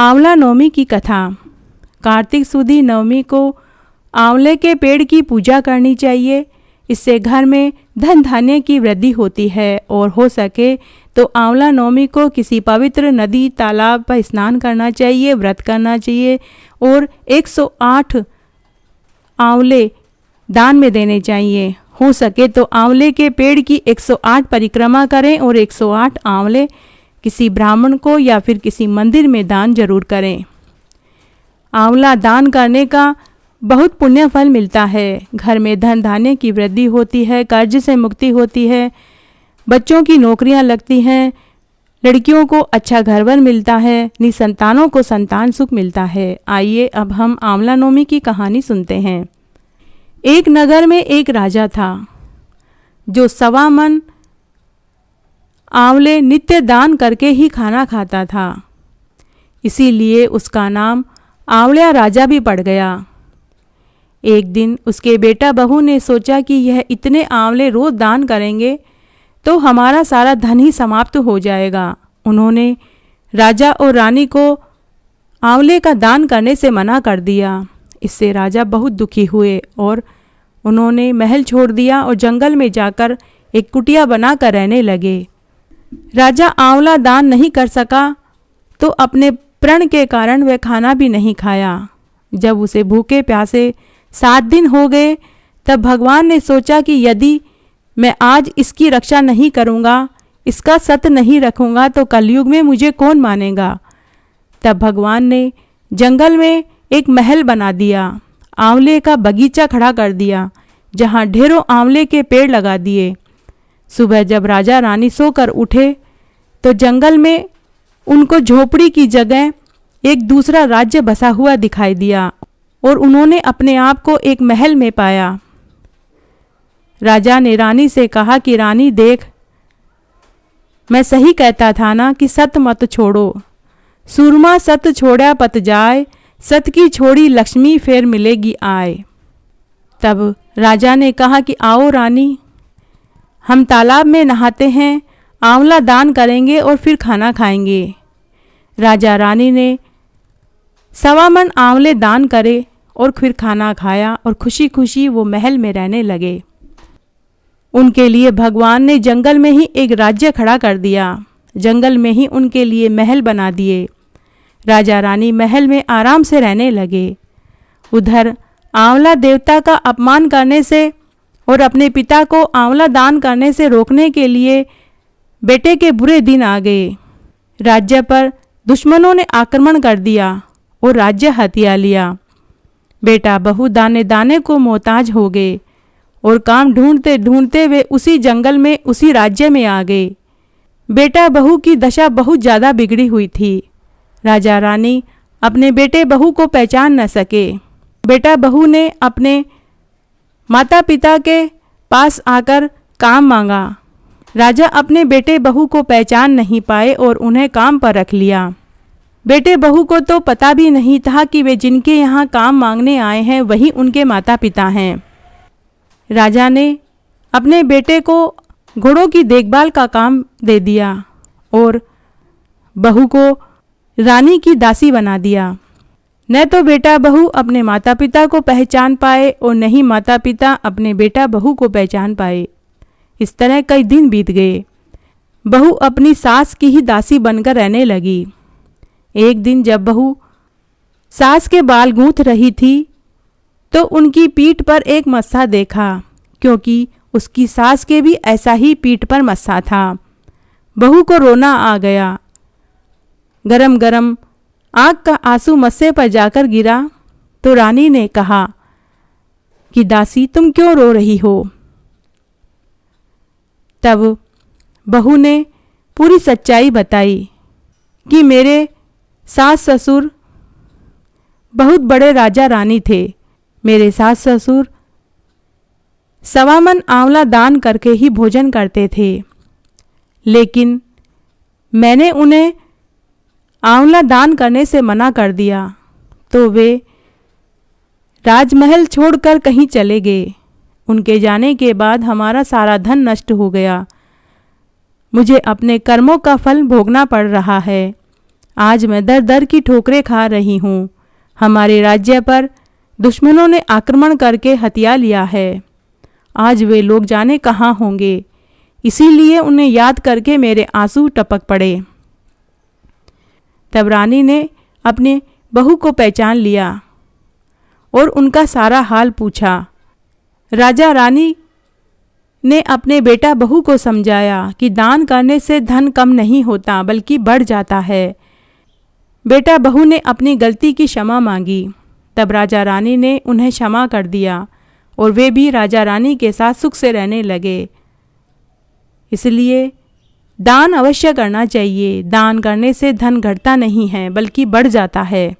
आंवला नवमी की कथा। कार्तिक सुदी नवमी को आंवले के पेड़ की पूजा करनी चाहिए। इससे घर में धन धान्य की वृद्धि होती है और हो सके तो आंवला नवमी को किसी पवित्र नदी तालाब पर स्नान करना चाहिए, व्रत करना चाहिए और 108 आंवले दान में देने चाहिए। हो सके तो आंवले के पेड़ की 108 परिक्रमा करें और 108 आंवले किसी ब्राह्मण को या फिर किसी मंदिर में दान जरूर करें। आंवला दान करने का बहुत पुण्य फल मिलता है। घर में धन धान्य की वृद्धि होती है, कर्ज से मुक्ति होती है, बच्चों की नौकरियां लगती हैं, लड़कियों को अच्छा घरवर मिलता है, निसंतानों को संतान सुख मिलता है। आइए अब हम आंवला नवमी की कहानी सुनते हैं। एक नगर में एक राजा था जो 1.25 मन आंवले नित्य दान करके ही खाना खाता था। इसीलिए उसका नाम आंवला राजा भी पड़ गया। एक दिन उसके बेटा बहू ने सोचा कि यह इतने आंवले रोज दान करेंगे तो हमारा सारा धन ही समाप्त हो जाएगा। उन्होंने राजा और रानी को आंवले का दान करने से मना कर दिया। इससे राजा बहुत दुखी हुए और उन्होंने महल छोड़ दिया और जंगल में जाकर एक कुटिया बनाकर रहने लगे। राजा आंवला दान नहीं कर सका तो अपने प्रण के कारण वह खाना भी नहीं खाया। जब उसे भूखे प्यासे 7 दिन हो गए तब भगवान ने सोचा कि यदि मैं आज इसकी रक्षा नहीं करूँगा, इसका सत्य नहीं रखूँगा तो कलयुग में मुझे कौन मानेगा। तब भगवान ने जंगल में एक महल बना दिया, आंवले का बगीचा खड़ा कर दिया जहाँ ढेरों आंवले के पेड़ लगा दिए। सुबह जब राजा रानी सोकर उठे तो जंगल में उनको झोपड़ी की जगह एक दूसरा राज्य बसा हुआ दिखाई दिया और उन्होंने अपने आप को एक महल में पाया। राजा ने रानी से कहा कि रानी देख, मैं सही कहता था ना कि सत मत छोड़ो, सूरमा सत छोड़ा पत जाए, सत की छोड़ी लक्ष्मी फेर मिलेगी आए। तब राजा ने कहा कि आओ रानी, हम तालाब में नहाते हैं, आंवला दान करेंगे और फिर खाना खाएंगे। राजा रानी ने 1.25 मन आंवले दान करे और फिर खाना खाया और खुशी खुशी वो महल में रहने लगे। उनके लिए भगवान ने जंगल में ही एक राज्य खड़ा कर दिया, जंगल में ही उनके लिए महल बना दिए। राजा रानी महल में आराम से रहने लगे। उधर आंवला देवता का अपमान करने से और अपने पिता को आंवला दान करने से रोकने के लिए बेटे के बुरे दिन आ गए। राज्य पर दुश्मनों ने आक्रमण कर दिया और राज्य हथिया लिया। बेटा बहू दाने दाने को मोहताज हो गए और काम ढूंढते ढूंढते वे उसी जंगल में उसी राज्य में आ गए। बेटा बहू की दशा बहुत ज़्यादा बिगड़ी हुई थी। राजा रानी अपने बेटे बहू को पहचान न सके। बेटा बहू ने अपने माता पिता के पास आकर काम मांगा। राजा अपने बेटे बहू को पहचान नहीं पाए और उन्हें काम पर रख लिया। बेटे बहू को तो पता भी नहीं था कि वे जिनके यहाँ काम मांगने आए हैं वही उनके माता पिता हैं। राजा ने अपने बेटे को घोड़ों की देखभाल का काम दे दिया और बहू को रानी की दासी बना दिया। न तो बेटा बहू अपने माता पिता को पहचान पाए और न ही माता पिता अपने बेटा बहू को पहचान पाए। इस तरह कई दिन बीत गए। बहू अपनी सास की ही दासी बनकर रहने लगी। एक दिन जब बहू सास के बाल गूंथ रही थी तो उनकी पीठ पर एक मस्सा देखा, क्योंकि उसकी सास के भी ऐसा ही पीठ पर मस्सा था। बहू को रोना आ गया। गरम गरम आँख का आंसू मस्से पर जाकर गिरा तो रानी ने कहा कि दासी तुम क्यों रो रही हो। तब बहू ने पूरी सच्चाई बताई कि मेरे सास ससुर बहुत बड़े राजा रानी थे। मेरे सास ससुर 1.25 मन आंवला दान करके ही भोजन करते थे, लेकिन मैंने उन्हें आंवला दान करने से मना कर दिया तो वे राजमहल छोड़कर कहीं चले गए। उनके जाने के बाद हमारा सारा धन नष्ट हो गया। मुझे अपने कर्मों का फल भोगना पड़ रहा है। आज मैं दर दर की ठोकरें खा रही हूँ। हमारे राज्य पर दुश्मनों ने आक्रमण करके हथिया लिया है। आज वे लोग जाने कहाँ होंगे, इसीलिए उन्हें याद करके मेरे आंसू टपक पड़े। तब रानी ने अपने बहू को पहचान लिया और उनका सारा हाल पूछा। राजा रानी ने अपने बेटा बहू को समझाया कि दान करने से धन कम नहीं होता बल्कि बढ़ जाता है। बेटा बहू ने अपनी गलती की क्षमा मांगी। तब राजा रानी ने उन्हें क्षमा कर दिया और वे भी राजा रानी के साथ सुख से रहने लगे। इसलिए दान अवश्य करना चाहिए। दान करने से धन घटता नहीं है बल्कि बढ़ जाता है।